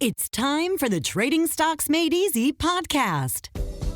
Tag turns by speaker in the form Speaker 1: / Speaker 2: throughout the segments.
Speaker 1: It's time for the Trading Stocks Made Easy podcast.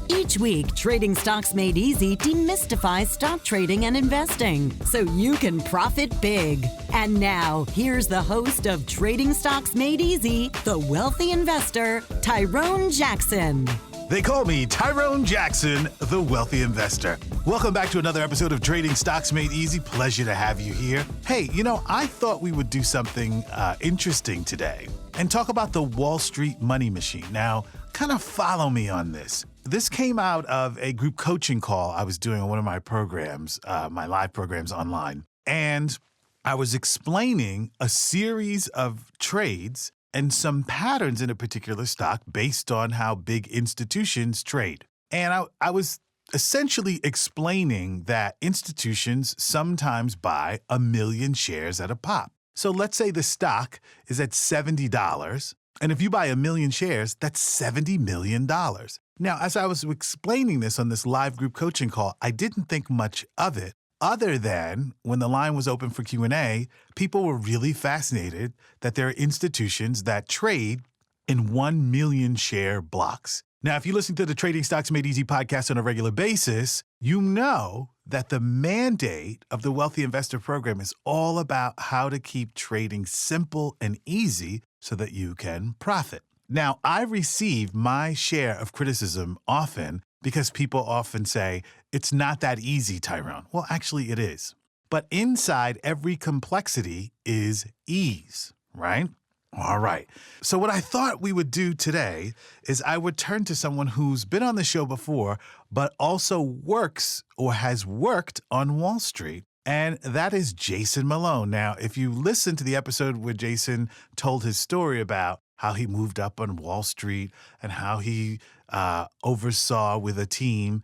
Speaker 1: Each week, Trading Stocks Made Easy demystifies stock trading and investing so you can profit big. And now, here's the host of Trading Stocks Made Easy, the wealthy investor, Tyrone Jackson.
Speaker 2: They call me Tyrone Jackson, the wealthy investor. Welcome back to another episode of Trading Stocks Made Easy. Pleasure to have you here. Hey, I thought we would do something interesting today and talk about the Wall Street money machine. Now, kind of follow me on this. This came out of a group coaching call I was doing on one of my programs, my live programs online. And I was explaining a series of trades and some patterns in a particular stock based on how big institutions trade. And I was essentially explaining that institutions sometimes buy 1 million shares at a pop. So let's say the stock is at $70, and if you buy 1 million shares, that's $70 million. Now, as I was explaining this on this live group coaching call, I didn't think much of it, other than when the line was open for Q&A, people were really fascinated that there are institutions that trade in 1 million share blocks. Now, if you listen to the Trading Stocks Made Easy podcast on a regular basis, you know that the mandate of the Wealthy Investor Program is all about how to keep trading simple and easy so that you can profit. Now, I receive my share of criticism often because people often say, it's not that easy, Tyrone. Well, actually, it is. But inside every complexity is ease, right? All right. So what I thought we would do today is I would turn to someone who's been on the show before, but also works or has worked on Wall Street. And that is Jason Malone. Now, if you listen to the episode where Jason told his story about how he moved up on Wall Street and how he oversaw with a team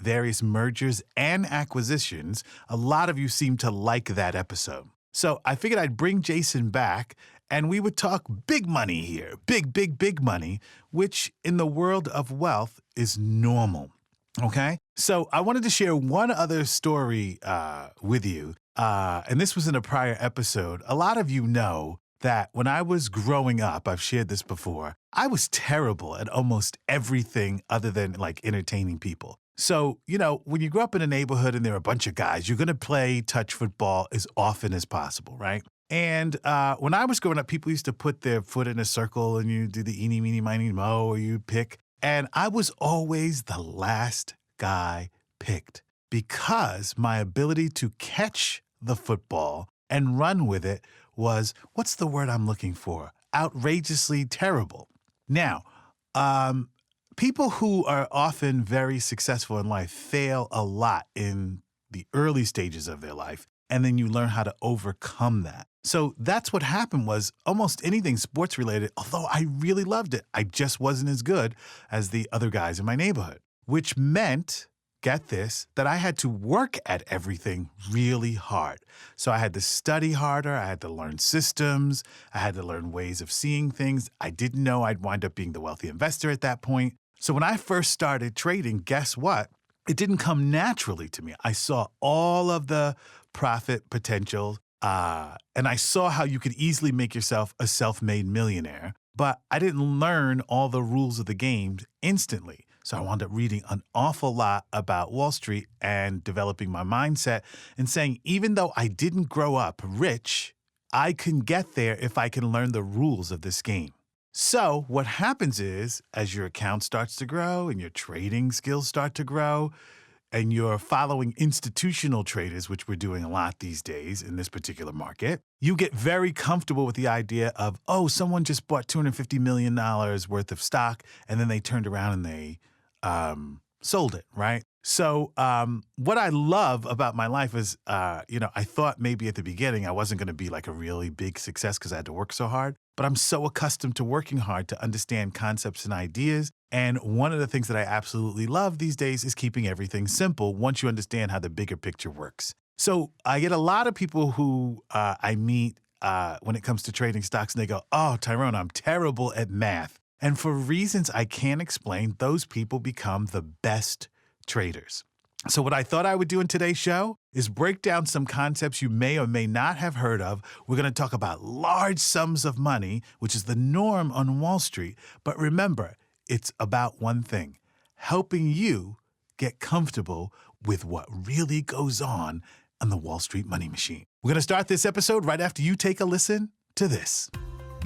Speaker 2: various mergers and acquisitions, a lot of you seem to like that episode. So I figured I'd bring Jason back and we would talk big money here, big money, which in the world of wealth is normal. Okay? So I wanted to share one other story with you. And this was in a prior episode. A lot of you know that when I was growing up, I've shared this before, I was terrible at almost everything other than like entertaining people. So, when you grow up in a neighborhood and there are a bunch of guys, you're going to play touch football as often as possible, right? And when I was growing up, people used to put their foot in a circle and you do the eeny, meeny, miny, mo, or you pick. And I was always the last guy picked because my ability to catch the football and run with it was, what's the word I'm looking for? Outrageously terrible. Now, people who are often very successful in life fail a lot in the early stages of their life, and then you learn how to overcome that. So that's what happened was almost anything sports related, although I really loved it, I just wasn't as good as the other guys in my neighborhood, which meant, get this, that I had to work at everything really hard. So I had to study harder. I had to learn systems. I had to learn ways of seeing things. I didn't know I'd wind up being the wealthy investor at that point. So when I first started trading, guess what? It didn't come naturally to me. I saw all of the profit potential, and I saw how you could easily make yourself a self-made millionaire, but I didn't learn all the rules of the game instantly. So I wound up reading an awful lot about Wall Street and developing my mindset and saying, even though I didn't grow up rich, I can get there if I can learn the rules of this game. So what happens is, as your account starts to grow and your trading skills start to grow, and you're following institutional traders, which we're doing a lot these days in this particular market, you get very comfortable with the idea of, someone just bought $250 million worth of stock, and then they turned around and they sold it, right? So what I love about my life is, I thought maybe at the beginning I wasn't going to be like a really big success because I had to work so hard. But I'm so accustomed to working hard to understand concepts and ideas. And one of the things that I absolutely love these days is keeping everything simple once you understand how the bigger picture works. So I get a lot of people who I meet when it comes to trading stocks, and they go, oh, Tyrone, I'm terrible at math. And for reasons I can't explain, those people become the best traders. So what I thought I would do in today's show is break down some concepts you may or may not have heard of. We're going to talk about large sums of money, which is the norm on Wall Street. But remember, it's about one thing, helping you get comfortable with what really goes on the Wall Street money machine. We're going to start this episode right after you take a listen to this.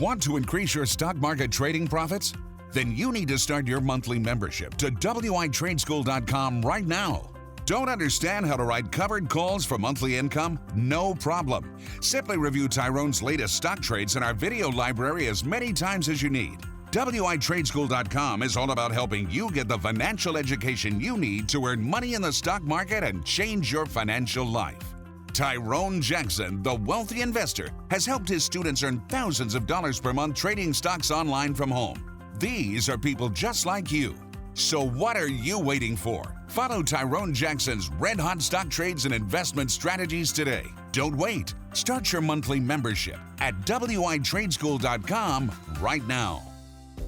Speaker 3: Want to increase your stock market trading profits? Then you need to start your monthly membership to WITradeschool.com right now. Don't understand how to write covered calls for monthly income? No problem. Simply review Tyrone's latest stock trades in our video library as many times as you need. WITradeschool.com is all about helping you get the financial education you need to earn money in the stock market and change your financial life. Tyrone Jackson, the wealthy investor, has helped his students earn thousands of dollars per month trading stocks online from home. These are people just like you. So what are you waiting for? Follow Tyrone Jackson's red-hot stock trades and investment strategies today. Don't wait. Start your monthly membership at WITradeschool.com right now.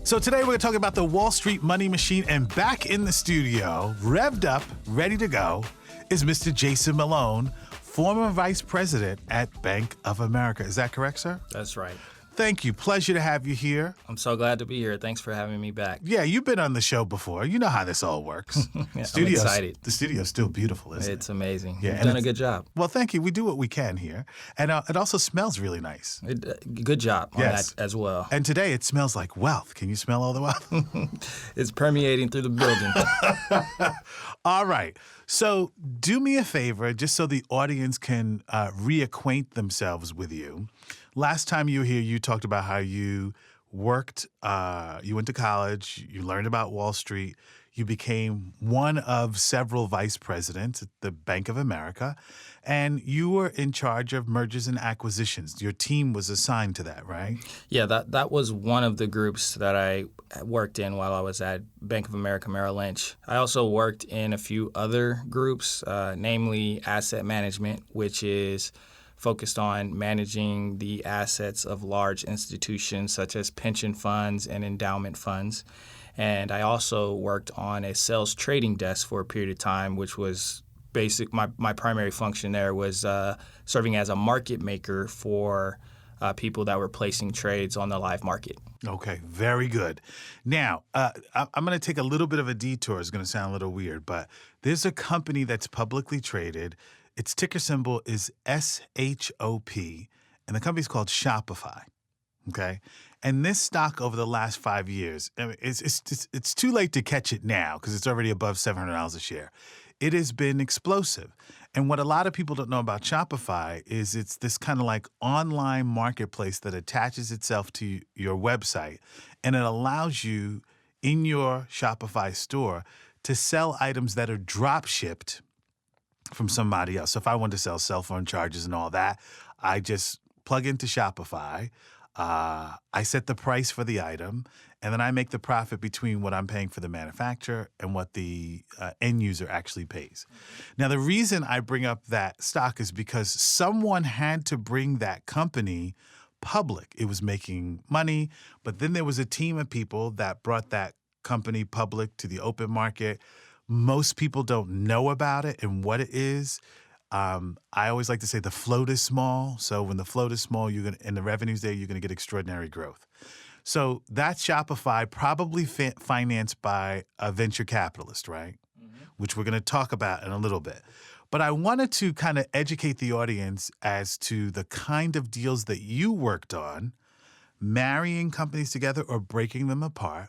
Speaker 2: So today we're going to talk about the Wall Street money machine, and back in the studio, revved up, ready to go, is Mr. Jason Malone, former vice president at Bank of America. Is that correct, sir?
Speaker 4: That's right.
Speaker 2: Thank you. Pleasure to have you here.
Speaker 4: I'm so glad to be here. Thanks for having me back.
Speaker 2: Yeah, you've been on the show before. You know how this all works.
Speaker 4: Yeah, I'm excited.
Speaker 2: The studio's still beautiful, isn't it?
Speaker 4: It's amazing.
Speaker 2: Yeah,
Speaker 4: You've done a good job.
Speaker 2: Well, thank you. We do what we can here. And it also smells really nice.
Speaker 4: Good job on that as well.
Speaker 2: And today it smells like wealth. Can you smell all the wealth?
Speaker 4: It's permeating through the building.
Speaker 2: All right. So do me a favor, just so the audience can reacquaint themselves with you. Last time you were here, you talked about how you worked, you went to college, you learned about Wall Street, you became one of several vice presidents at the Bank of America, and you were in charge of mergers and acquisitions. Your team was assigned to that, right?
Speaker 4: Yeah, that was one of the groups that I worked in while I was at Bank of America Merrill Lynch. I also worked in a few other groups, namely asset management, which is focused on managing the assets of large institutions such as pension funds and endowment funds. And I also worked on a sales trading desk for a period of time, which was my primary function there was serving as a market maker for people that were placing trades on the live market.
Speaker 2: Okay, very good. Now, I'm going to take a little bit of a detour. It's going to sound a little weird, but there's a company that's publicly traded. Its ticker symbol is SHOP, and the company's called Shopify, okay? And this stock over the last 5 years, I mean, it's too late to catch it now because it's already above $700 a share. It has been explosive. And what a lot of people don't know about Shopify is it's this kind of like online marketplace that attaches itself to your website, and it allows you in your Shopify store to sell items that are drop shipped from somebody else. So if I want to sell cell phone chargers and all that, I just plug into Shopify. I set the price for the item, and then I make the profit between what I'm paying for the manufacturer and what the end user actually pays. Now, the reason I bring up that stock is because someone had to bring that company public. It was making money, but then there was a team of people that brought that company public to the open market. Most people don't know about it and what it is. I always like to say the float is small. So when the float is small, and the revenue's there, you're going to get extraordinary growth. So that's Shopify, probably financed by a venture capitalist, right? Mm-hmm. Which we're going to talk about in a little bit. But I wanted to kind of educate the audience as to the kind of deals that you worked on, marrying companies together or breaking them apart.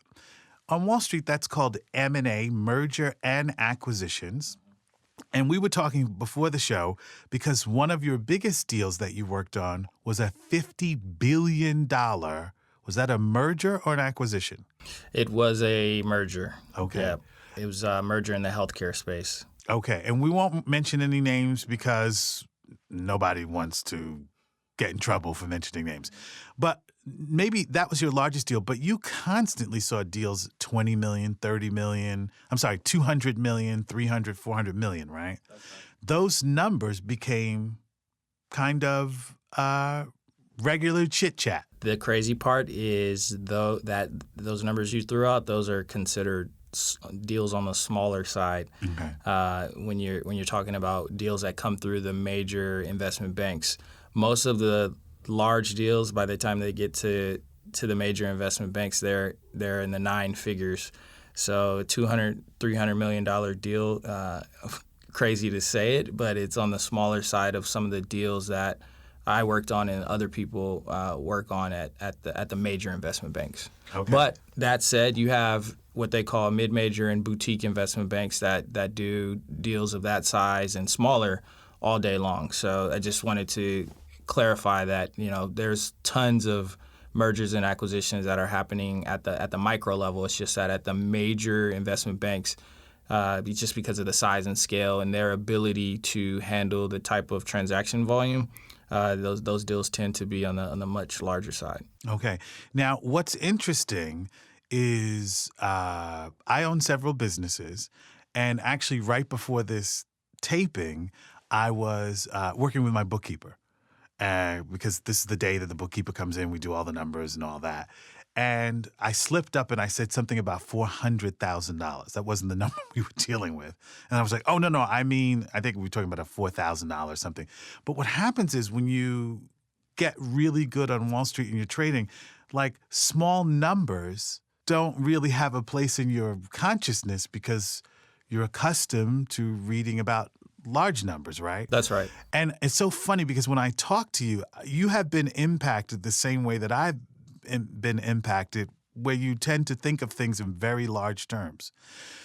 Speaker 2: On Wall Street, that's called M&A, merger and acquisitions. And we were talking before the show because one of your biggest deals that you worked on was a $50 billion. Was that a merger or an acquisition?
Speaker 4: It was a merger.
Speaker 2: Okay.
Speaker 4: Yeah, it was a merger in the healthcare space.
Speaker 2: Okay. And we won't mention any names because nobody wants to get in trouble for mentioning names. But maybe that was your largest deal, but you constantly saw deals 20 million, 30 million, 200 million, 300, 400 million, right? That's right. Those numbers became kind of regular chit chat.
Speaker 4: The crazy part is though that those numbers you threw out, those are considered deals on the smaller side.
Speaker 2: Okay.
Speaker 4: When you're talking about deals that come through the major investment banks, most of the large deals, by the time they get to the major investment banks, they're in the nine figures. So $200-300 million deal, crazy to say it, but it's on the smaller side of some of the deals that I worked on and other people work on at the major investment banks.
Speaker 2: Okay.
Speaker 4: But that said, you have what they call mid-major and boutique investment banks that do deals of that size and smaller all day long. So I just wanted to clarify that there's tons of mergers and acquisitions that are happening at the micro level. It's just that at the major investment banks, just because of the size and scale and their ability to handle the type of transaction volume, those deals tend to be on the much larger side.
Speaker 2: Okay. Now, what's interesting is I own several businesses, and actually right before this taping, I was working with my bookkeeper. Because this is the day that the bookkeeper comes in, we do all the numbers and all that. And I slipped up and I said something about $400,000. That wasn't the number we were dealing with. And I was like, oh, no, I think we were talking about a $4,000 something. But what happens is when you get really good on Wall Street and you're trading, like small numbers don't really have a place in your consciousness because you're accustomed to reading about large numbers, right?
Speaker 4: That's right.
Speaker 2: And it's so funny because when I talk to you, you have been impacted the same way that I've been impacted, where you tend to think of things in very large terms.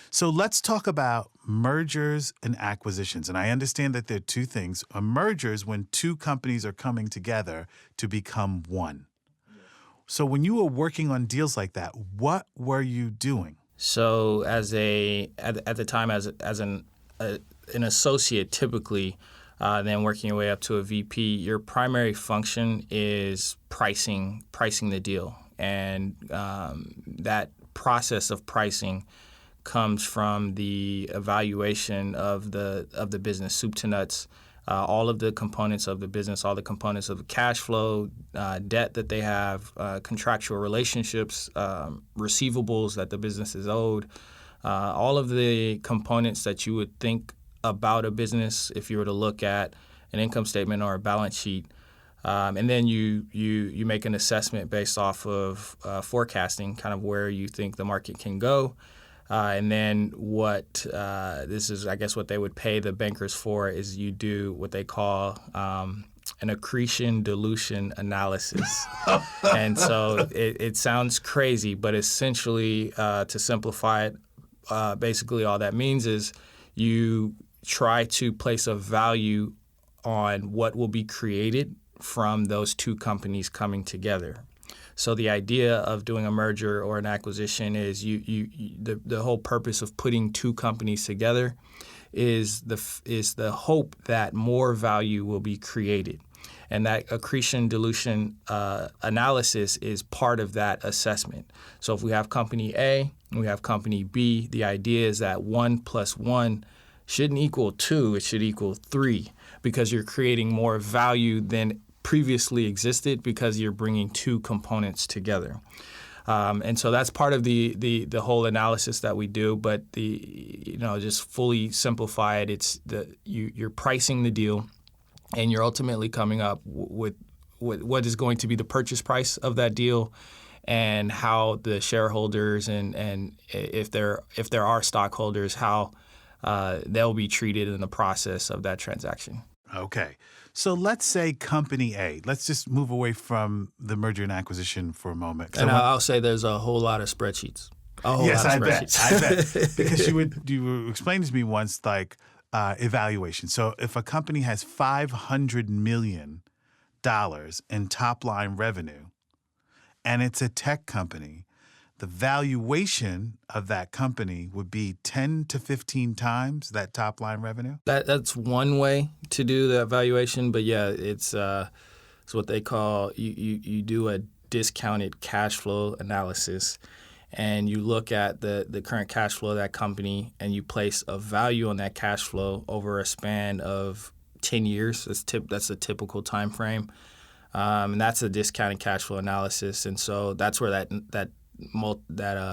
Speaker 2: So let's talk about mergers and acquisitions. And I understand that there are two things. A merger is when two companies are coming together to become one. So when you were working on deals like that, what were you doing?
Speaker 4: So at the time as an associate, typically, then working your way up to a VP, your primary function is pricing the deal, and that process of pricing comes from the evaluation of the business, soup to nuts, all of the components of the business, all the components of the cash flow, debt that they have, contractual relationships, receivables that the business is owed, all of the components that you would think about a business if you were to look at an income statement or a balance sheet. And then you make an assessment based off of forecasting, kind of where you think the market can go. And then this is, I guess, what they would pay the bankers for is you do what they call an accretion dilution analysis. And so it sounds crazy, but essentially, to simplify it, basically all that means is you try to place a value on what will be created from those two companies coming together. So the idea of doing a merger or an acquisition is the whole purpose of putting two companies together is the hope that more value will be created. And that accretion dilution analysis is part of that assessment. So if we have company A and we have company B, the idea is that 1 + 1 shouldn't equal 2, it should equal 3, because you're creating more value than previously existed because you're bringing two components together. And so that's part of the whole analysis that we do. But just fully simplify it, it's you're pricing the deal, and you're ultimately coming up with what is going to be the purchase price of that deal, and how the shareholders and if there are stockholders, how they'll be treated in the process of that transaction.
Speaker 2: Okay. So let's say company A. Let's just move away from the merger and acquisition for a moment.
Speaker 4: And I'll say there's a whole lot of spreadsheets.
Speaker 2: Yes, I bet. Because you were explaining to me once, like, evaluation. So if a company has $500 million in top-line revenue, and it's a tech company, the valuation of that company would be 10 to 15 times that top-line revenue?
Speaker 4: That's one way to do the evaluation, but yeah, it's what they call, you do a discounted cash flow analysis, and you look at the current cash flow of that company, and you place a value on that cash flow over a span of 10 years. That's a typical time frame. And that's a discounted cash flow analysis. And so that's where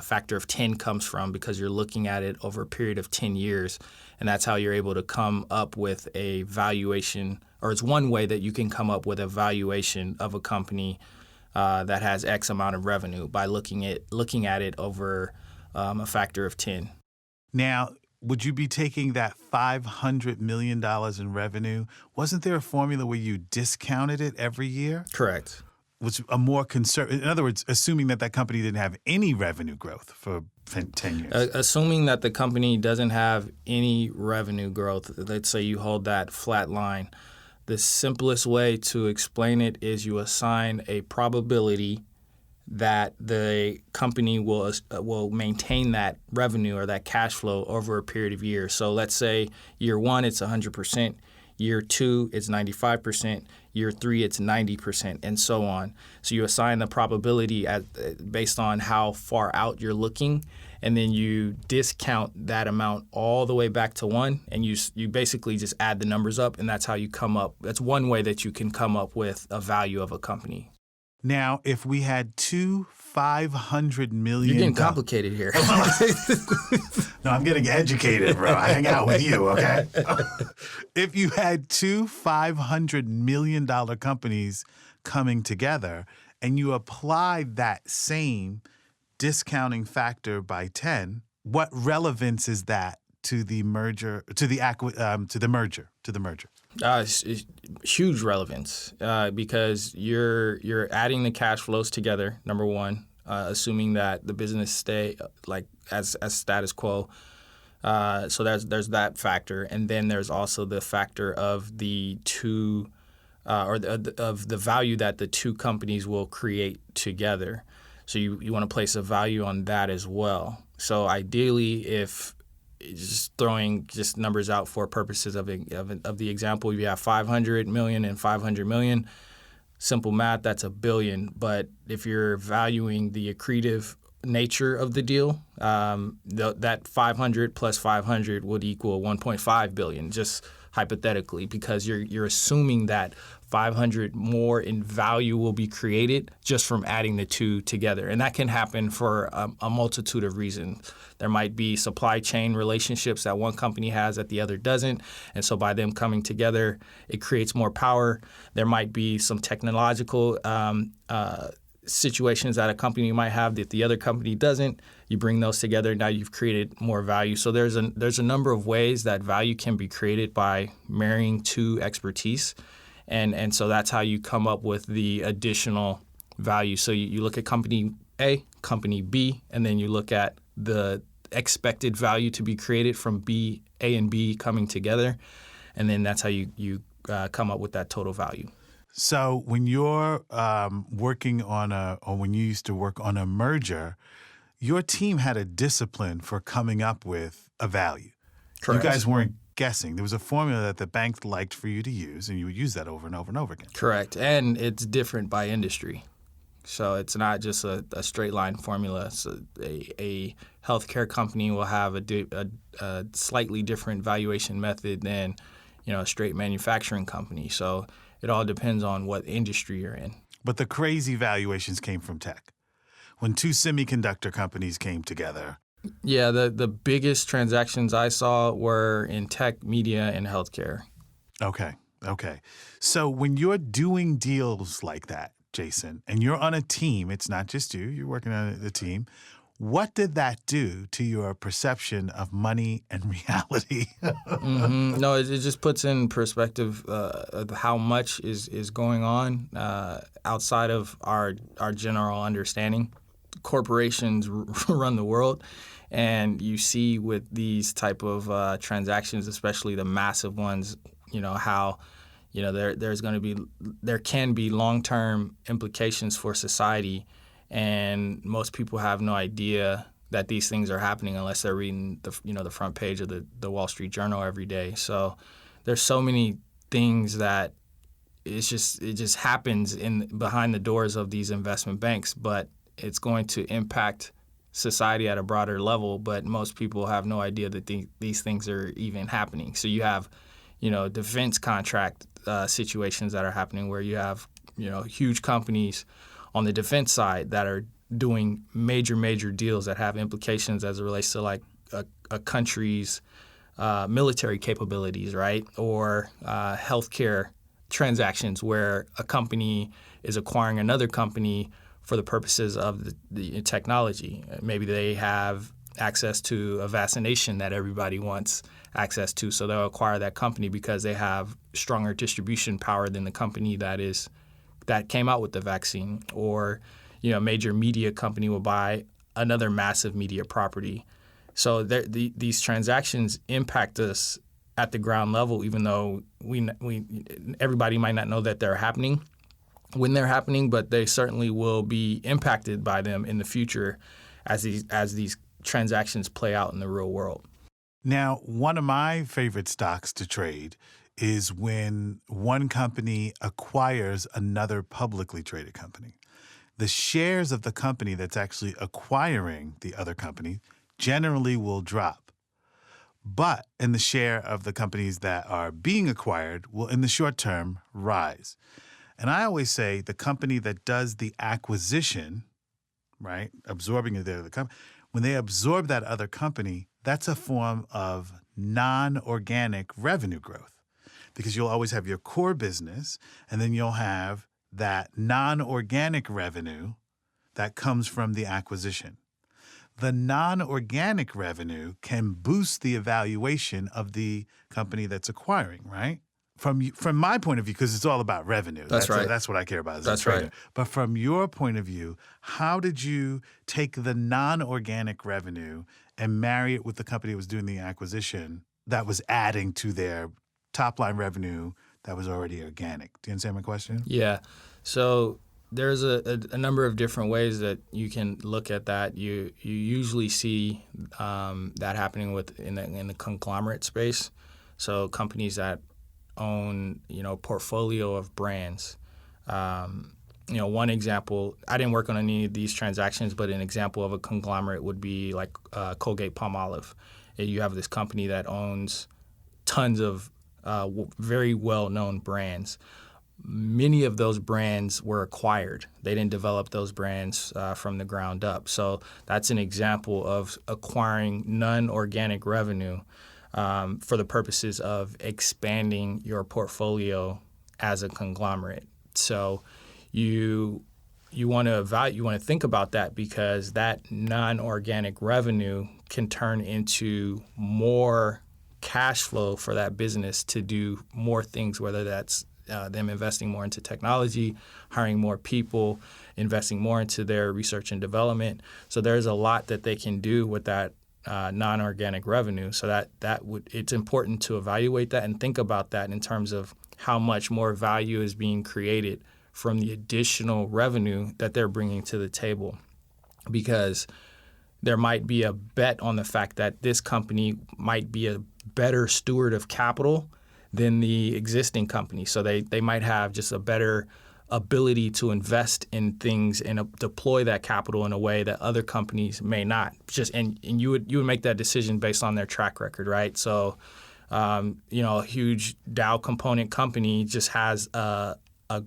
Speaker 4: factor of 10 comes from, because you're looking at it over a period of 10 years. And that's how you're able to come up with a valuation, or it's one way that you can come up with a valuation of a company that has X amount of revenue, by looking at it over a factor of 10.
Speaker 2: Now, would you be taking that $500 million in revenue? Wasn't there a formula where you discounted it every year?
Speaker 4: Correct.
Speaker 2: Was a more conservative, in other words, assuming that company didn't have any revenue growth for 10 years.
Speaker 4: Assuming that the company doesn't have any revenue growth, let's say you hold that flat line, the simplest way to explain it is you assign a probability that the company will maintain that revenue or that cash flow over a period of years. So let's say year 1, it's 100%. Year 2, it's 95%. Year 3, it's 90%, and so on. So you assign the probability based on how far out you're looking, and then you discount that amount all the way back to 1, and you basically just add the numbers up, and that's how you come up. That's one way that you can come up with a value of a company.
Speaker 2: Now, if we had two $500 million...
Speaker 4: You're getting complicated here.
Speaker 2: No, I'm getting educated, bro. I hang out with you, okay? If you had two $500 million companies coming together and you applied that same discounting factor by 10, what relevance is that to the merger, to the merger?
Speaker 4: It's huge relevance because you're adding the cash flows together. Number one, assuming that the business stay like as status quo. So there's that factor, and then there's also the factor of the two of the value that the two companies will create together. So you want to place a value on that as well. So ideally, if just throwing just numbers out for purposes of the example, you have 500 million and 500 million. Simple math, that's $1 billion. But if you're valuing the accretive nature of the deal, that 500 plus 500 would equal 1.5 billion, just hypothetically, because you're assuming that 500 more in value will be created just from adding the two together. And that can happen for a multitude of reasons. There might be supply chain relationships that one company has that the other doesn't. And so by them coming together, it creates more power. There might be some technological situations that a company might have that the other company doesn't. You bring those together, now you've created more value. So there's a number of ways that value can be created by marrying two expertise. And so that's how you come up with the additional value. So you look at company A, company B, and then you look at the expected value to be created from A and B coming together. And then that's how you come up with that total value.
Speaker 2: So when you're working on or when you used to work on a merger, your team had a discipline for coming up with a value.
Speaker 4: Correct.
Speaker 2: You guys weren't guessing. There was a formula that the bank liked for you to use, and you would use that over and over and over again.
Speaker 4: Correct. And it's different by industry. So it's not just a straight line formula. So a healthcare company will have a slightly different valuation method than a straight manufacturing company. So it all depends on what industry you're in.
Speaker 2: But the crazy valuations came from tech. When two semiconductor companies came together.
Speaker 4: Yeah, the biggest transactions I saw were in tech, media, and healthcare.
Speaker 2: Okay. So when you're doing deals like that, Jason, and you're on a team, it's not just you're working on a team. What did that do to your perception of money and reality?
Speaker 4: Mm-hmm. No, it just puts in perspective of how much is going on outside of our general understanding. Corporations run the world, and you see with these type of transactions, especially the massive ones, how there can be long-term implications for society, and most people have no idea that these things are happening unless they're reading the front page of the Wall Street Journal every day. So there's so many things that it just happens behind the doors of these investment banks, but it's going to impact society at a broader level, but most people have no idea that these things are even happening. So you have, defense contract situations that are happening where you have, huge companies on the defense side that are doing major deals that have implications as it relates to like a country's military capabilities, right? Or healthcare transactions where a company is acquiring another company for the purposes of the technology. Maybe they have access to a vaccination that everybody wants access to, so they'll acquire that company because they have stronger distribution power than the company that came out with the vaccine. Or, a major media company will buy another massive media property. So these transactions impact us at the ground level, even though everybody might not know that they're happening when they're happening, but they certainly will be impacted by them in the future as these transactions play out in the real world.
Speaker 2: Now, one of my favorite stocks to trade is when one company acquires another publicly traded company. The shares of the company that's actually acquiring the other company generally will drop. But in the share of the companies that are being acquired will, in the short term, rise. And I always say the company that does the acquisition, right, absorbing the other company, when they absorb that other company, that's a form of non-organic revenue growth, because you'll always have your core business, and then you'll have that non-organic revenue that comes from the acquisition. The non-organic revenue can boost the evaluation of the company that's acquiring, right? From my point of view, because it's all about revenue.
Speaker 4: That's right.
Speaker 2: That's what I care about as
Speaker 4: That's
Speaker 2: a trader.
Speaker 4: right.
Speaker 2: But from your point of view, how did you take the non-organic revenue and marry it with the company that was doing the acquisition that was adding to their top-line revenue that was already organic? Do you understand my question?
Speaker 4: Yeah. So there's a number of different ways that you can look at that. You usually see that happening in the conglomerate space. So companies that own portfolio of brands. One example, I didn't work on any of these transactions, but an example of a conglomerate would be like Colgate-Palmolive. You have this company that owns tons of very well-known brands. Many of those brands were acquired. They didn't develop those brands from the ground up. So that's an example of acquiring non-organic revenue for the purposes of expanding your portfolio as a conglomerate. So you want to think about that, because that non-organic revenue can turn into more cash flow for that business to do more things, whether that's them investing more into technology, hiring more people, investing more into their research and development. So there's a lot that they can do with that non-organic revenue. So it's important to evaluate that and think about that in terms of how much more value is being created from the additional revenue that they're bringing to the table. Because there might be a bet on the fact that this company might be a better steward of capital than the existing company. So they might have just a better ability to invest in things and deploy that capital in a way that other companies may not. And you would make that decision based on their track record, right? So a huge Dow component company just has a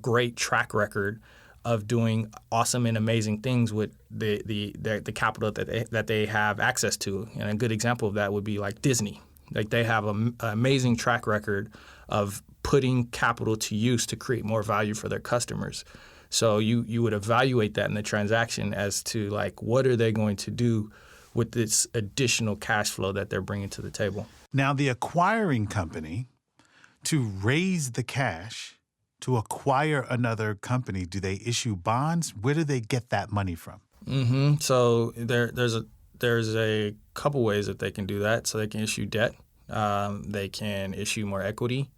Speaker 4: great track record of doing awesome and amazing things with the capital that they have access to. And a good example of that would be like Disney. Like they have an amazing track record of putting capital to use to create more value for their customers. So you would evaluate that in the transaction as to like, what are they going to do with this additional cash flow that they're bringing to the table?
Speaker 2: Now, the acquiring company, to raise the cash to acquire another company, do they issue bonds? Where do they get that money from?
Speaker 4: Mm-hmm. So there's a couple ways that they can do that. So they can issue debt, they can issue more equity,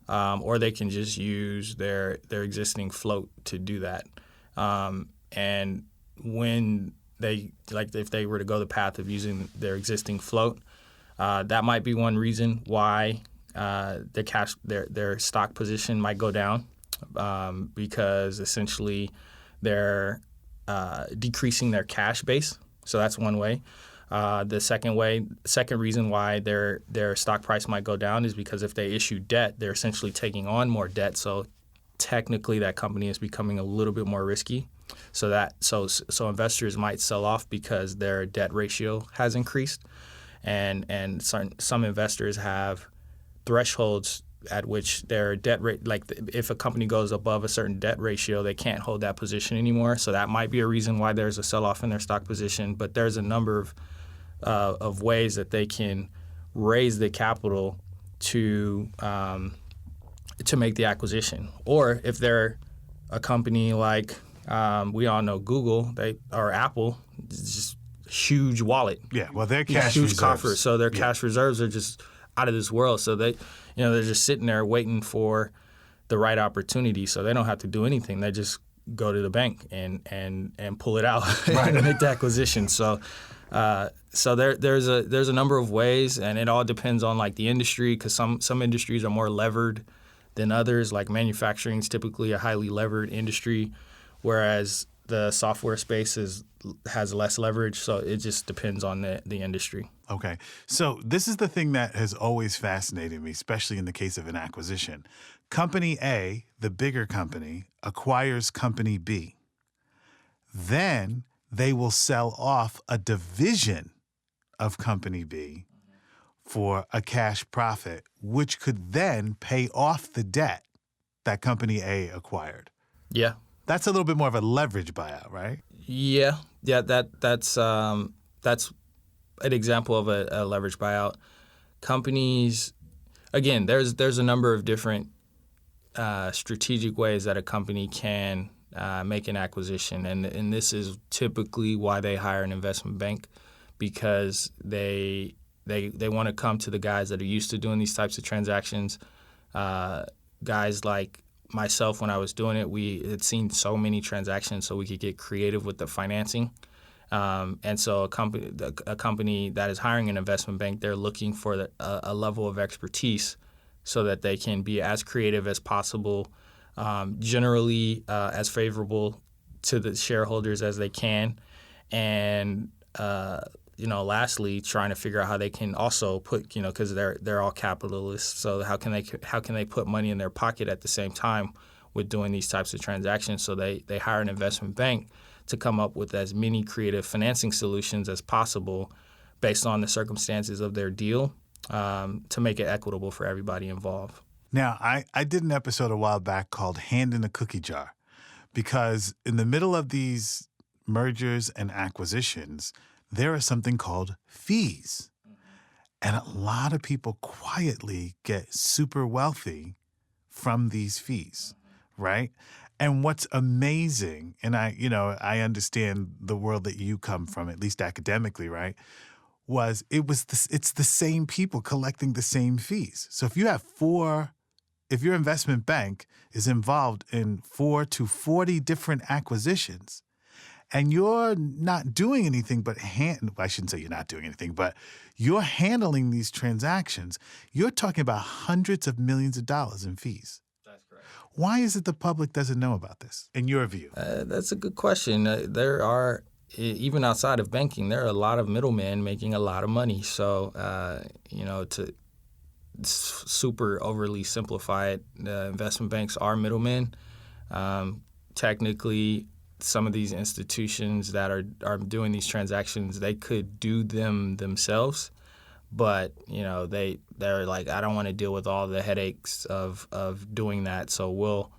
Speaker 4: or they can just use their existing float to do that. And when if they were to go the path of using their existing float, that might be one reason why their stock position might go down, because essentially they're decreasing their cash base. So that's one way. The second reason why their stock price might go down is because if they issue debt, they're essentially taking on more debt. So technically that company is becoming a little bit more risky. So investors might sell off because their debt ratio has increased, and some investors have thresholds at which their debt rate, like if a company goes above a certain debt ratio, they can't hold that position anymore. So that might be a reason why there's a sell-off in their stock position. But there's a number of ways that they can raise the capital to make the acquisition. Or if they're a company like we all know Google, or Apple, it's just huge wallet.
Speaker 2: Yeah, well, their cash
Speaker 4: huge
Speaker 2: reserves.
Speaker 4: coffers. So their cash reserves are just out of this world. So they're just sitting there waiting for the right opportunity. So they don't have to do anything. They just go to the bank and pull it out and make the acquisition. So there's a number of ways, and it all depends on like the industry, because some industries are more levered than others. Like manufacturing is typically a highly levered industry, whereas the software space has less leverage. So it just depends on the industry.
Speaker 2: Okay. So this is the thing that has always fascinated me, especially in the case of an acquisition. Company A, the bigger company, acquires Company B. Then they will sell off a division of Company B for a cash profit, which could then pay off the debt that Company A acquired.
Speaker 4: Yeah.
Speaker 2: That's a little bit more of a leverage buyout, right?
Speaker 4: Yeah. That's an example of a leverage buyout. Companies, again, there's a number of different strategic ways that a company can make an acquisition, and this is typically why they hire an investment bank, because they want to come to the guys that are used to doing these types of transactions. Guys like myself, when I was doing it, we had seen so many transactions, so we could get creative with the financing. And so a company that is hiring an investment bank, they're looking for a level of expertise so that they can be as creative as possible, generally as favorable to the shareholders as they can, and lastly, trying to figure out how they can also put, because they're all capitalists, so how can they put money in their pocket at the same time with doing these types of transactions? So they hire an investment bank to come up with as many creative financing solutions as possible based on the circumstances of their deal, to make it equitable for everybody involved.
Speaker 2: Now, I did an episode a while back called Hand in a Cookie Jar, because in the middle of these mergers and acquisitions, there is something called fees. And a lot of people quietly get super wealthy from these fees, right? And what's amazing, and I understand the world that you come from, at least academically, right? It's the same people collecting the same fees. So if your investment bank is involved in 4 to 40 different acquisitions, and you're not doing anything but I shouldn't say you're not doing anything, but you're handling these transactions, you're talking about hundreds of millions of dollars in fees.
Speaker 4: That's correct.
Speaker 2: Why is it the public doesn't know about this, in your view?
Speaker 4: That's a good question. There are, even outside of banking, there are a lot of middlemen making a lot of money. So, to super overly simplify it, investment banks are middlemen. Technically, some of these institutions that are doing these transactions, they could do them themselves, but they're like, I don't want to deal with all the headaches of doing that, so we'll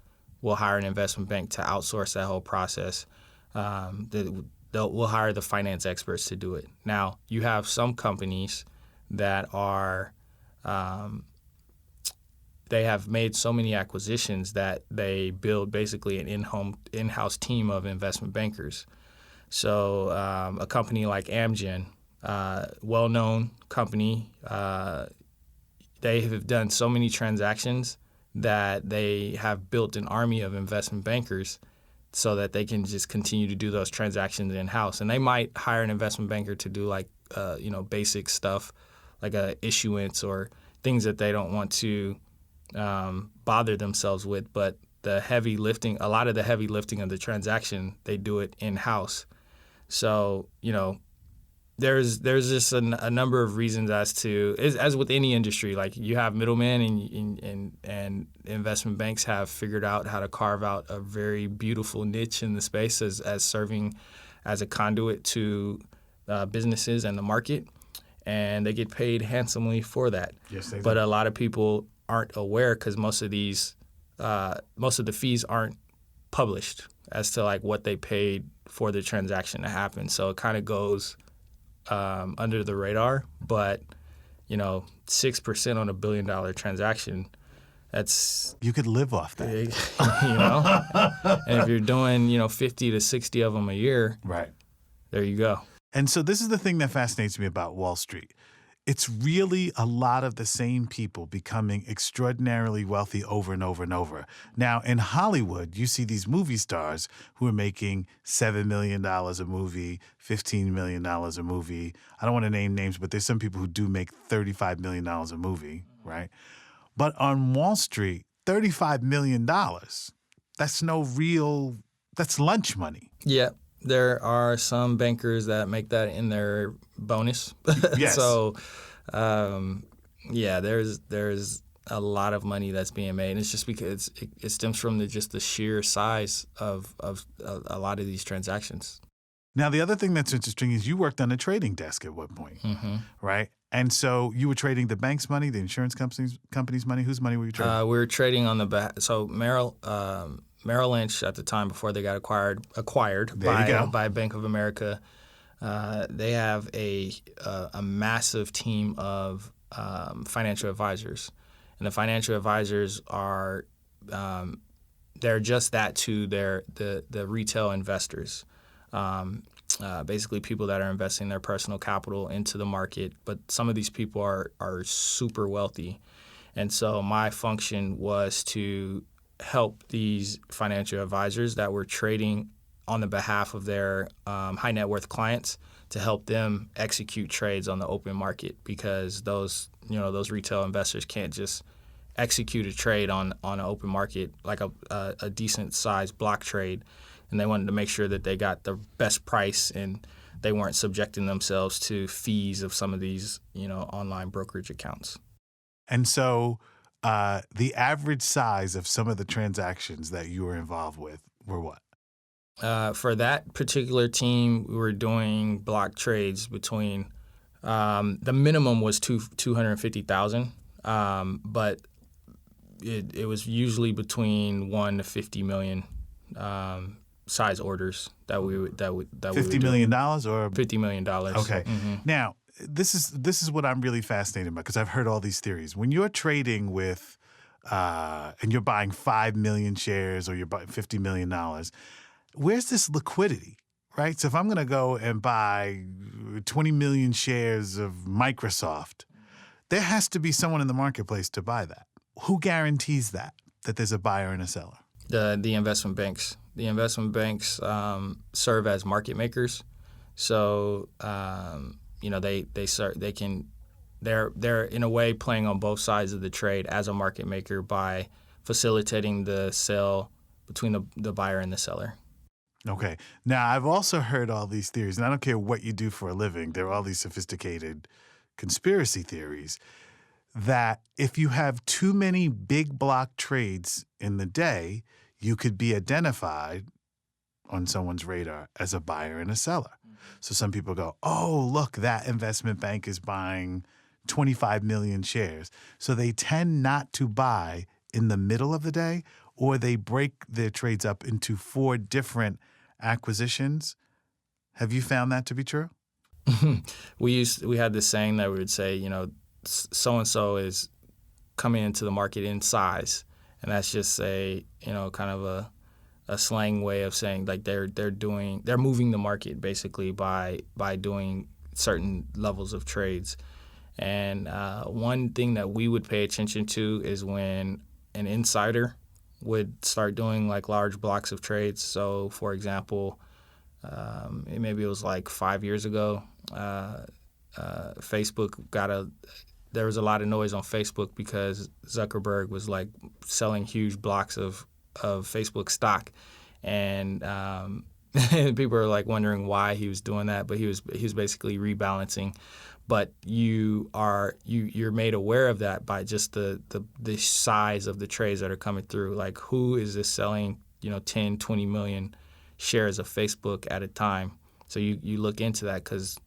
Speaker 4: hire an investment bank to outsource that whole process. We'll hire the finance experts to do it. Now, you have some companies that are they have made so many acquisitions that they build basically an in-house team of investment bankers. So a company like Amgen, well-known company, they have done so many transactions that they have built an army of investment bankers so that they can just continue to do those transactions in-house. And they might hire an investment banker to do basic stuff like a issuance or things that they don't want to bother themselves with, but a lot of the heavy lifting of the transaction, they do it in-house. So, there's just a number of reasons as with any industry, like you have middlemen and investment banks have figured out how to carve out a very beautiful niche in the space as serving as a conduit to businesses and the market, and they get paid handsomely for that.
Speaker 2: Yes, they do.
Speaker 4: But a lot of people aren't aware because most of the fees aren't published as to like what they paid for the transaction to happen. So it kind of goes under the radar, but 6% on $1 billion transaction, that's
Speaker 2: You could live off that.
Speaker 4: big, And if you're doing 50 to 60 of them a year,
Speaker 2: Right.
Speaker 4: there you go.
Speaker 2: And so this is the thing that fascinates me about Wall Street. It's really a lot of the same people becoming extraordinarily wealthy over and over and over. Now, in Hollywood, you see these movie stars who are making $7 million a movie, $15 million a movie. I don't want to name names, but there's some people who do make $35 million a movie, right? But on Wall Street, $35 million, that's that's lunch money.
Speaker 4: Yeah, there are some bankers that make that in their bonus.
Speaker 2: Yes.
Speaker 4: So, there's a lot of money that's being made. And it's just because it stems from the sheer size of a lot of these transactions.
Speaker 2: Now, the other thing that's interesting is you worked on a trading desk at one point, right? And so you were trading the bank's money, the insurance company's money. Whose money were you trading?
Speaker 4: We were trading on so Merrill Lynch at the time, before they got acquired by Bank of America, they have a massive team of financial advisors, and the financial advisors are they're just that to the retail investors. Basically people that are investing their personal capital into the market, but some of these people are super wealthy. And so my function was to help these financial advisors that were trading on the behalf of their high net worth clients to help them execute trades on the open market, because those retail investors can't just execute a trade on an open market like a decent sized block trade. And they wanted to make sure that they got the best price and they weren't subjecting themselves to fees of some of these, online brokerage accounts.
Speaker 2: And so the average size of some of the transactions that you were involved with were what?
Speaker 4: For that particular team, we were doing block trades between the minimum was $250,000, but it was usually between 1 to 50 million size orders that we would
Speaker 2: $50 million or
Speaker 4: $50 million.
Speaker 2: Okay. Now, this is what I'm really fascinated by, because I've heard all these theories. When you're trading with and you're buying 5 million shares or you're buying $50 million, where's this liquidity, right? So if I'm going to go and buy 20 million shares of Microsoft, there has to be someone in the marketplace to buy that. Who guarantees that there's a buyer and a seller?
Speaker 4: The investment banks. The investment banks serve as market makers, so they're in a way playing on both sides of the trade as a market maker by facilitating the sale between the buyer and the seller.
Speaker 2: Okay. Now, I've also heard all these theories, and I don't care what you do for a living. There are all these sophisticated conspiracy theories that if you have too many big block trades in the day, you could be identified on someone's radar as a buyer and a seller. So some people go, oh, look, that investment bank is buying 25 million shares. So they tend not to buy in the middle of the day, or they break their trades up into 4 different acquisitions. Have you found that to be true?
Speaker 4: We had this saying that we would say, so-and-so is coming into the market in size. And that's just kind of a slang way of saying like they're moving the market basically by doing certain levels of trades. And one thing that we would pay attention to is when an insider would start doing like large blocks of trades. So for example, maybe it was like 5 years ago, Facebook there was a lot of noise on Facebook because Zuckerberg was like selling huge blocks of Facebook stock. And People are like wondering why he was doing that, but he was basically rebalancing. But you're made aware of that by just the size of the trades that are coming through. Like, who is this selling 10, 20 million shares of Facebook at a time? So you look into that because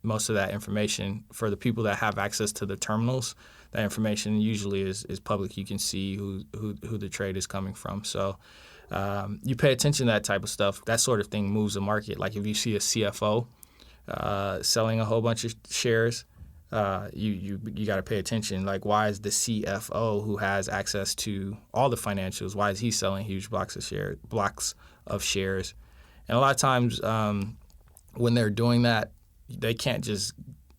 Speaker 4: most of that information, for the people that have access to the terminals, that information usually is public. You can see who the trade is coming from. So you pay attention to that type of stuff. That sort of thing moves the market. Like if you see a CFO selling a whole bunch of shares, you got to pay attention. Like, why is the CFO, who has access to all the financials, why is he selling huge blocks of shares? And a lot of times when they're doing that, they can't just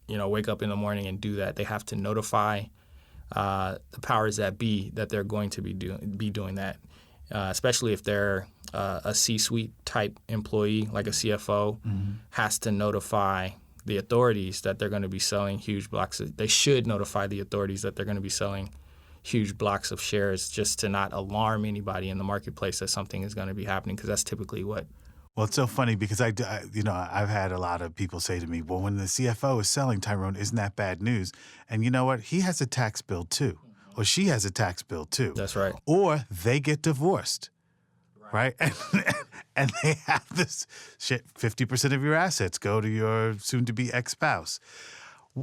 Speaker 4: wake up in the morning and do that. They have to notify the powers that be that they're going to be doing that, especially if they're a C-suite type employee, like a CFO, has to notify the authorities that they're going to be selling huge blocks. They should notify the authorities that they're going to be selling huge blocks of shares, just to not alarm anybody in the marketplace that something is going to be happening, because that's typically what.
Speaker 2: Well, it's so funny because I've had a lot of people say to me, well, when the CFO is selling, Tyrone, isn't that bad news? And you know what? He has a tax bill too, or she has a tax bill too.
Speaker 4: That's right.
Speaker 2: Or they get divorced, right? And they have this shit, 50% of your assets go to your soon-to-be ex-spouse.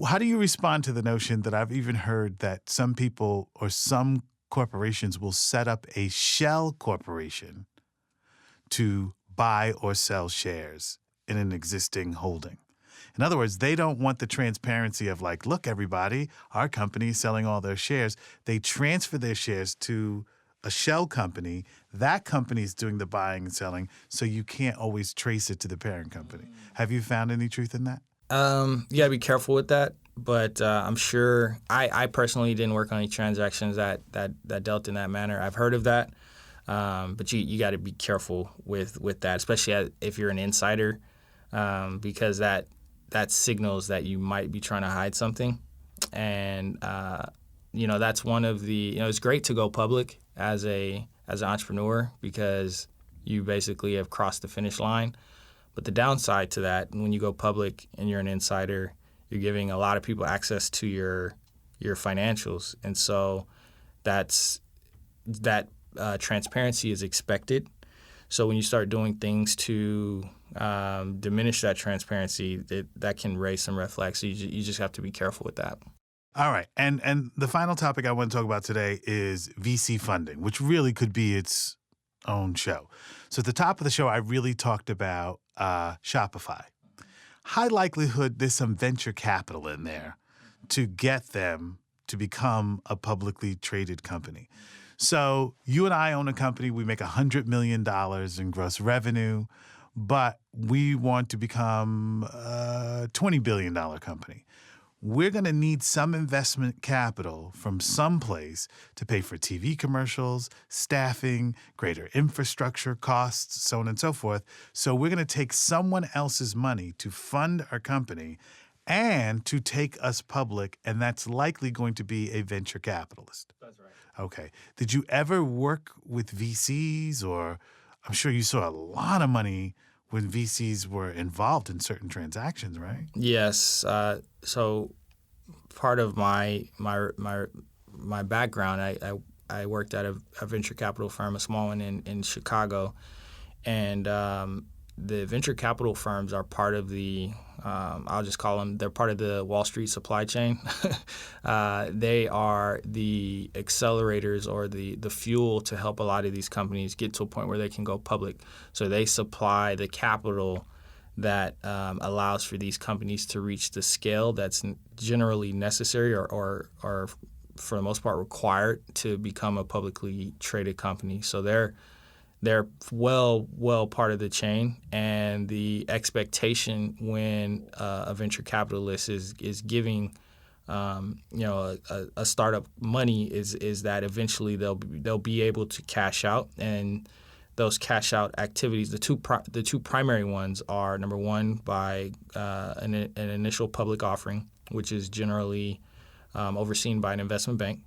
Speaker 2: How do you respond to the notion that I've even heard that some people or some corporations will set up a shell corporation to buy or sell shares in an existing holding? In other words, they don't want the transparency of like, look, everybody, our company is selling all their shares. They transfer their shares to a shell company. That company is doing the buying and selling, so you can't always trace it to the parent company. Have you found any truth in that?
Speaker 4: You gotta be careful with that. But I'm sure I personally didn't work on any transactions that dealt in that manner. I've heard of that. But you got to be careful with that, especially if you're an insider, because that signals that you might be trying to hide something. And, that's one of the, it's great to go public as an entrepreneur, because you basically have crossed the finish line. But the downside to that, when you go public and you're an insider, you're giving a lot of people access to your financials. And so that transparency is expected. So when you start doing things to diminish that transparency, that can raise some red flags. So you just have to be careful with that.
Speaker 2: All right. And the final topic I want to talk about today is VC funding, which really could be its own show. So at the top of the show, I really talked about Shopify. High likelihood there's some venture capital in there to get them to become a publicly traded company. So you and I own a company. We make $100 million in gross revenue, but we want to become a $20 billion company. We're going to need some investment capital from someplace to pay for TV commercials, staffing, greater infrastructure costs, so on and so forth. So we're going to take someone else's money to fund our company and to take us public, and that's likely going to be a venture capitalist.
Speaker 4: That's right.
Speaker 2: Okay. Did you ever work with VCs, or I'm sure you saw a lot of money when VCs were involved in certain transactions, right?
Speaker 4: Yes. So part of my background, I worked at a venture capital firm, a small one in Chicago, and the venture capital firms are part of the I'll just call them, they're part of the Wall Street supply chain. They are the accelerators or the fuel to help a lot of these companies get to a point where they can go public. So they supply the capital that allows for these companies to reach the scale that's generally necessary or for the most part required to become a publicly traded company. So they're well part of the chain, and the expectation when a venture capitalist is giving a startup money is that eventually they'll be able to cash out, and those cash out activities, the two primary ones are, number one, by an initial public offering, which is generally overseen by an investment bank,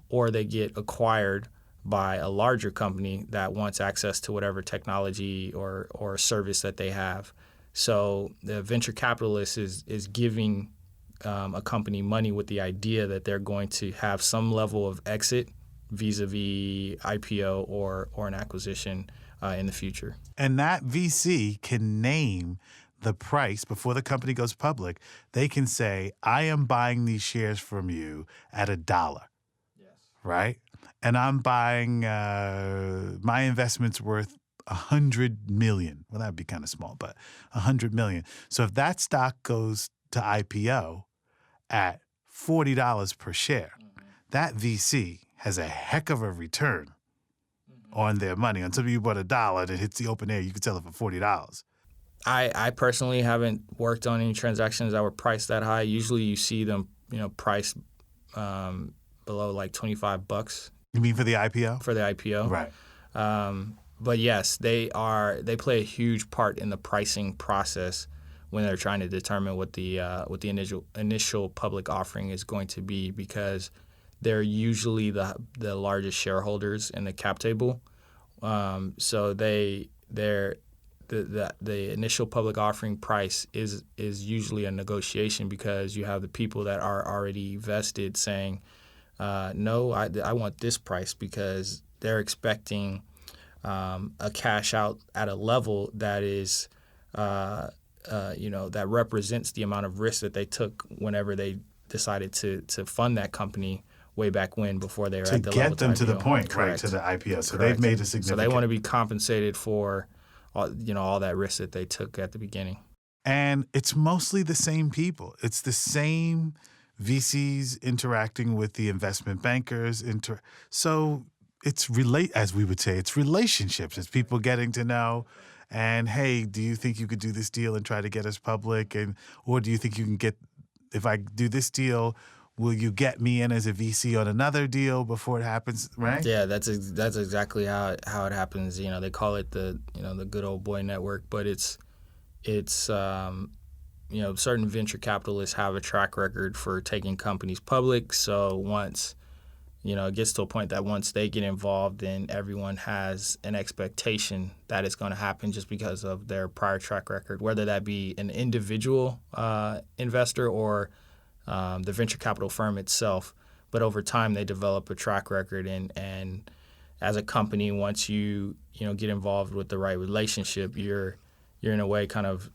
Speaker 4: or they get acquired by a larger company that wants access to whatever technology or service that they have. So the venture capitalist is giving a company money with the idea that they're going to have some level of exit vis-a-vis IPO or an acquisition in the future.
Speaker 2: And that VC can name the price before the company goes public. They can say, I am buying these shares from you at $1. Yes. Right? And I'm buying my investment's worth $100 million. Well, that would be kind of small, but $100 million. So if that stock goes to IPO at $40 per share, that VC has a heck of a return on their money. Until you bought $1 and it hits the open air, you could sell it for $40.
Speaker 4: I personally haven't worked on any transactions that were priced that high. Usually you see them, priced below like $25.
Speaker 2: You mean for the IPO?
Speaker 4: For the IPO.
Speaker 2: Right.
Speaker 4: But yes, they play a huge part in the pricing process when they're trying to determine what the initial public offering is going to be, because they're usually the largest shareholders in the cap table. So the initial public offering price is usually a negotiation, because you have the people that are already vested saying, no, I want this price, because they're expecting a cash out at a level that is, that represents the amount of risk that they took whenever they decided to fund that company way back when, before they were at the level
Speaker 2: to get them to the point,
Speaker 4: Correct.
Speaker 2: right, to the IPO. So
Speaker 4: Correct.
Speaker 2: they've made a significant.
Speaker 4: So they want to be compensated for, all that risk that they took at the beginning.
Speaker 2: And it's mostly the same people. It's the same VCs interacting with the investment bankers. So it's as we would say, it's relationships. It's people getting to know. And hey, do you think you could do this deal and try to get us public? Or do you think you can get, if I do this deal, will you get me in as a VC on another deal before it happens? Right?
Speaker 4: Yeah, that's exactly how it happens. They call it the good old boy network, but it's certain venture capitalists have a track record for taking companies public. So once it gets to a point that once they get involved, then everyone has an expectation that it's going to happen just because of their prior track record, whether that be an individual investor or the venture capital firm itself. But over time, they develop a track record, and as a company, once you get involved with the right relationship, you're in a way kind of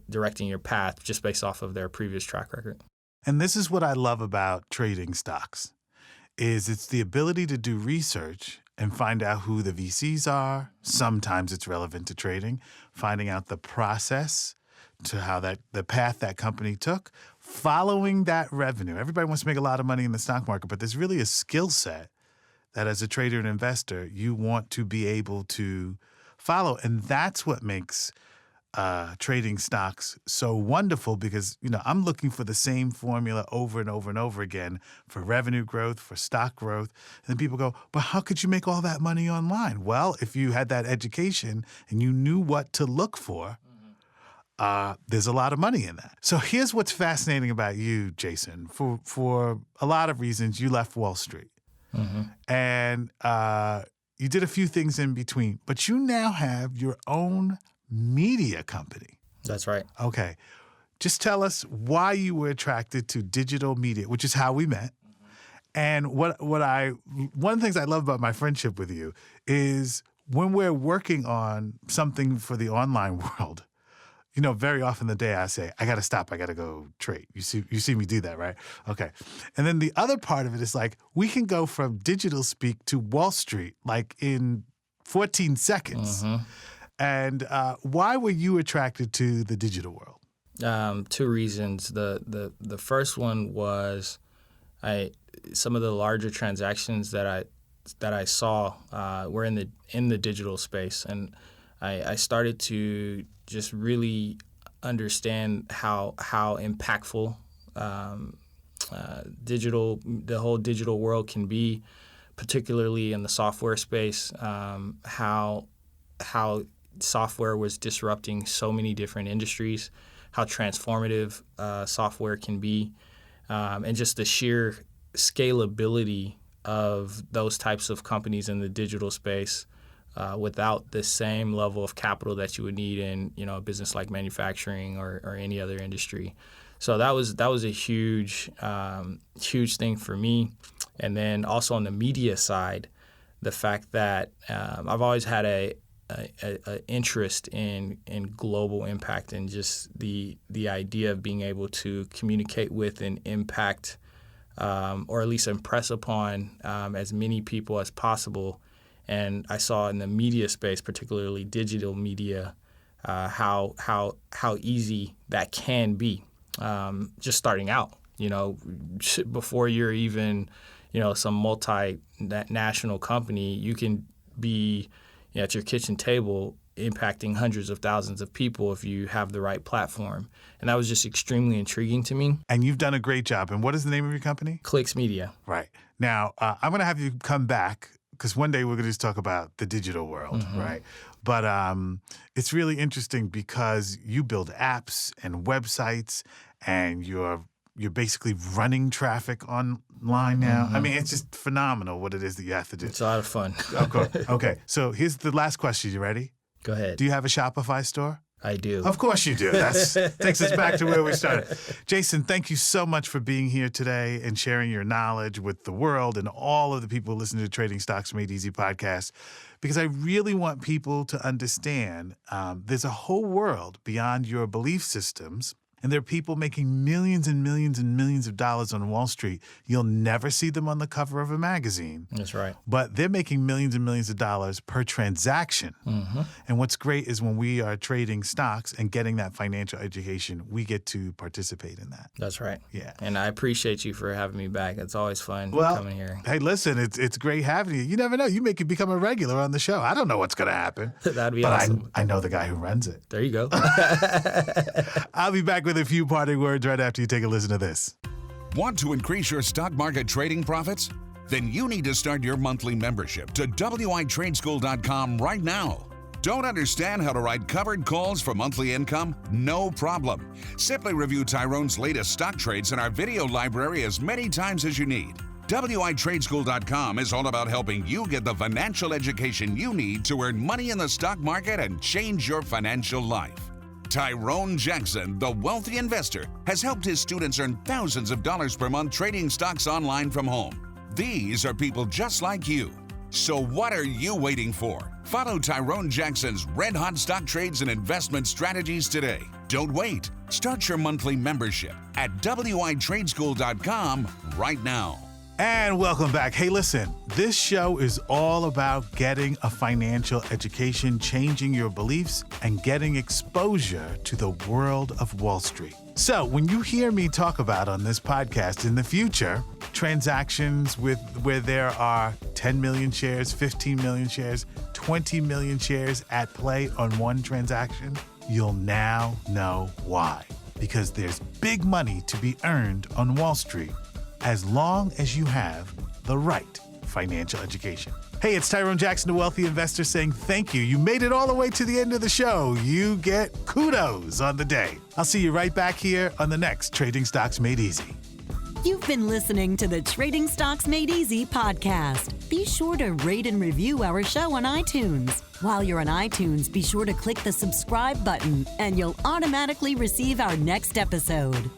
Speaker 4: directing your path just based off of their previous track record.
Speaker 2: And this is what I love about trading stocks, is it's the ability to do research and find out who the VCs are. Sometimes it's relevant to trading, finding out the process to how the path that company took, following that revenue. Everybody wants to make a lot of money in the stock market, but there's really a skill set that as a trader and investor, you want to be able to follow. And that's what makes trading stocks so wonderful, because, I'm looking for the same formula over and over and over again for revenue growth, for stock growth. And then people go, but how could you make all that money online? Well, if you had that education and you knew what to look for, there's a lot of money in that. So here's what's fascinating about you, Jason. For a lot of reasons, you left Wall Street. Mm-hmm. And you did a few things in between, but you now have your own media company.
Speaker 4: That's right.
Speaker 2: Okay. Just tell us why you were attracted to digital media, which is how we met. Mm-hmm. And one of the things I love about my friendship with you is when we're working on something for the online world, very often the day I say, I got to stop. I got to go trade. You see me do that, right? Okay. And then the other part of it is like, we can go from digital speak to Wall Street, like in 14 seconds. Mm-hmm. And why were you attracted to the digital world?
Speaker 4: Two reasons. The first one was some of the larger transactions that I saw were in the digital space, and I started to just really understand how impactful the whole digital world can be, particularly in the software space. How software was disrupting so many different industries, how transformative software can be, and just the sheer scalability of those types of companies in the digital space without the same level of capital that you would need in a business like manufacturing or any other industry. So that was a huge thing for me. And then also on the media side, the fact that I've always had a interest in global impact and just the idea of being able to communicate with and impact or at least impress upon as many people as possible. And I saw in the media space, particularly digital media, how easy that can be. Just starting out, before you're even, some multinational company, you can be at your kitchen table impacting hundreds of thousands of people if you have the right platform. And that was just extremely intriguing to me.
Speaker 2: And you've done a great job. And what is the name of your company?
Speaker 4: Clicks Media.
Speaker 2: Right. Now, I'm going to have you come back because one day we're going to just talk about the digital world, right? But it's really interesting because you build apps and websites and you're basically running traffic online now. I mean, it's just phenomenal what it is that you have to do.
Speaker 4: It's a lot of fun.
Speaker 2: Of course. Okay, so here's the last question. You ready?
Speaker 4: Go ahead.
Speaker 2: Do you have a Shopify store?
Speaker 4: I do.
Speaker 2: Of course you do. That takes us back to where we started. Jason, thank you so much for being here today and sharing your knowledge with the world and all of the people listening to Trading Stocks Made Easy podcast, because I really want people to understand there's a whole world beyond your belief systems. And there are people making millions and millions and millions of dollars on Wall Street. You'll never see them on the cover of a magazine.
Speaker 4: That's right.
Speaker 2: But they're making millions and millions of dollars per transaction. And what's great is when we are trading stocks and getting that financial education, we get to participate in that.
Speaker 4: That's right.
Speaker 2: Yeah.
Speaker 4: And I appreciate you for having me back. It's always fun coming here.
Speaker 2: Hey, listen, it's great having you. You never know. You may become a regular on the show. I don't know what's going to happen.
Speaker 4: That'd be
Speaker 2: but
Speaker 4: awesome.
Speaker 2: I know the guy who runs it.
Speaker 4: There you go.
Speaker 2: I'll be back with a few parting words right after you take a listen to this.
Speaker 3: Want to increase your stock market trading profits? Then you need to start your monthly membership to WITradeschool.com right now. Don't understand how to write covered calls for monthly income? No problem. Simply review Tyrone's latest stock trades in our video library as many times as you need. WITradeschool.com is all about helping you get the financial education you need to earn money in the stock market and change your financial life. Tyrone Jackson, the wealthy investor, has helped his students earn thousands of dollars per month trading stocks online from home. These are people just like you. So what are you waiting for? Follow Tyrone Jackson's red-hot stock trades and investment strategies today. Don't wait. Start your monthly membership at WITradeschool.com right now.
Speaker 2: And welcome back. Hey, listen, this show is all about getting a financial education, changing your beliefs, and getting exposure to the world of Wall Street. So when you hear me talk about on this podcast in the future, transactions where there are 10 million shares, 15 million shares, 20 million shares at play on one transaction, you'll now know why. Because there's big money to be earned on Wall Street, as long as you have the right financial education. Hey, it's Tyrone Jackson, the wealthy investor, saying thank you. You made it all the way to the end of the show. You get kudos on the day. I'll see you right back here on the next Trading Stocks Made Easy.
Speaker 1: You've been listening to the Trading Stocks Made Easy podcast. Be sure to rate and review our show on iTunes. While you're on iTunes, be sure to click the subscribe button and you'll automatically receive our next episode.